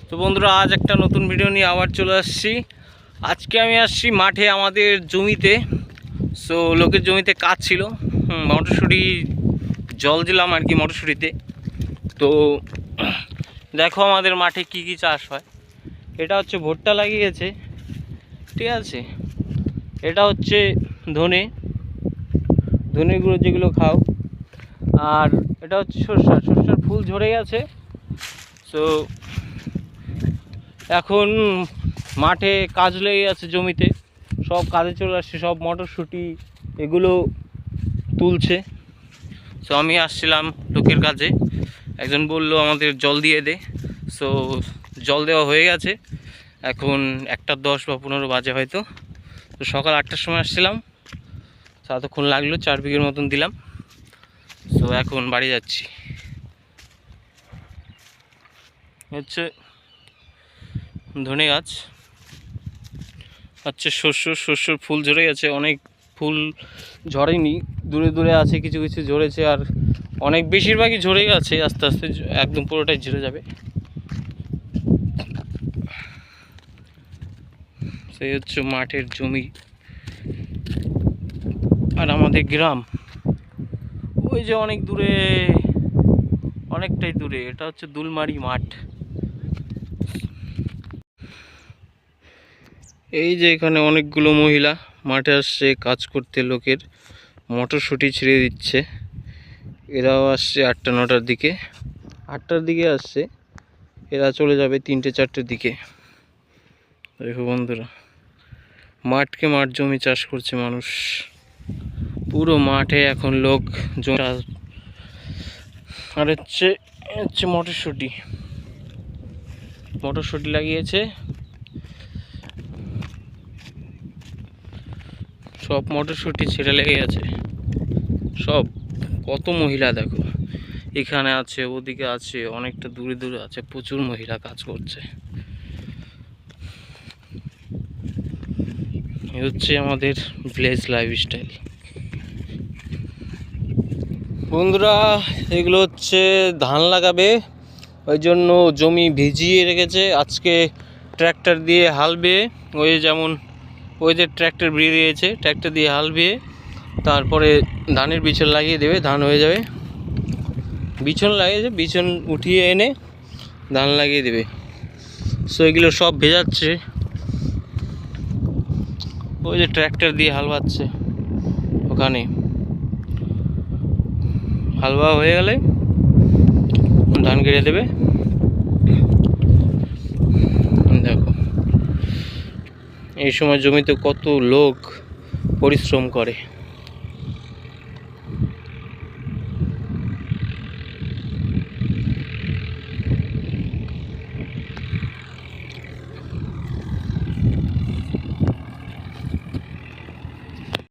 তো বন্ধুরা, আজ একটা নতুন ভিডিও নিয়ে আবার চলে আসছি। আজকে আমি আসছি মাঠে আমাদের জমিতে। সো লোকের জমিতে কাজ ছিল, মটরশুঁটি জল দিলাম আর কি মটরশুঁটিতে। তো দেখো আমাদের মাঠে কি কি চাষ হয়। এটা হচ্ছে ভুট্টা লাগিয়েছে, ঠিক আছে। এটা হচ্ছে ধনেগুলো যেগুলো খাও। আর এটা হচ্ছে সর্ষার ফুল ঝরে গেছে। সো এখন মাঠে কাজ লেগে আছে জমিতে, সব কাজে চলে আসছে, সব মটরশুঁটি এগুলো তুলছে। সো আমি আসছিলাম লোকের কাজে, একজন বলল আমাদের জল দিয়ে দে। সো জল দেওয়া হয়ে গেছে, এখন 1:10 বা 15 বাজে হয়তো। তো সকাল 8টার সময় আসছিলাম, এতক্ষণ লাগলো, 4 বিঘের মতন দিলাম। সো এখন বাড়ি যাচ্ছি। হচ্ছে ধনে গাছ, হচ্ছে শস্যর ফুল ঝরে গেছে, অনেক ফুল ঝরেনি, দূরে দূরে আছে, কিছু কিছু ঝরেছে, আর অনেক বেশিরভাগই ঝরে গেছে। আস্তে আস্তে একদম পুরোটাই ঝরে যাবে। সেই হচ্ছে মাঠের জমি আর আমাদের গ্রাম ওই যে অনেক দূরে, অনেকটাই দূরে। এটা হচ্ছে দুলমারি মাঠ। এই যে এখানে অনেকগুলো মহিলা মাঠে আসছে কাজ করতে, লোকের মটরশুঁটি ছিঁড়ে দিচ্ছে। এরাও আসছে 8টা-9টার দিকে, 8টার দিকে আসছে, এরা চলে যাবে 3টে-4টের দিকে। দেখো বন্ধুরা, মাঠকে মাঠ জমি চাষ করছে মানুষ, পুরো মাঠে এখন লোক জমি। আর হচ্ছে মটরশুঁটি লাগিয়েছে, সব মটরশুঁটি ছেড়ে লেগে গেছে সব। কত মহিলা দেখো, এখানে আছে, ওদিকে আছে, অনেকটা দূরে দূরে আছে, প্রচুর মহিলা কাজ করছে। এ হচ্ছে আমাদের ভিলেজ লাইফস্টাইল। বন্ধুরা, এগুলো হচ্ছে ধান লাগাবে, ওই জন্য জমি ভিজিয়ে রেখেছে। আজকে ট্র্যাক্টর দিয়ে হাল বেয়ে, ওই যে ট্র্যাক্টর বেরিয়েছে, ট্র্যাক্টর দিয়ে হাল বেয়ে তারপরে ধানের বিচন লাগিয়ে দেবে, ধান হয়ে যাবে। বিচন লাগিয়েছে, বিচন উঠিয়ে এনে ধান লাগিয়ে দেবে। সো এগুলো সব ভেজাচ্ছে, ওই যে ট্র্যাক্টর দিয়ে হাল বাচ্ছে, ওখানে হালুয়া হয়ে গেলে ধান কেটে দেবে। দেখো এই সময় জমিতে কত লোক পরিশ্রম করে।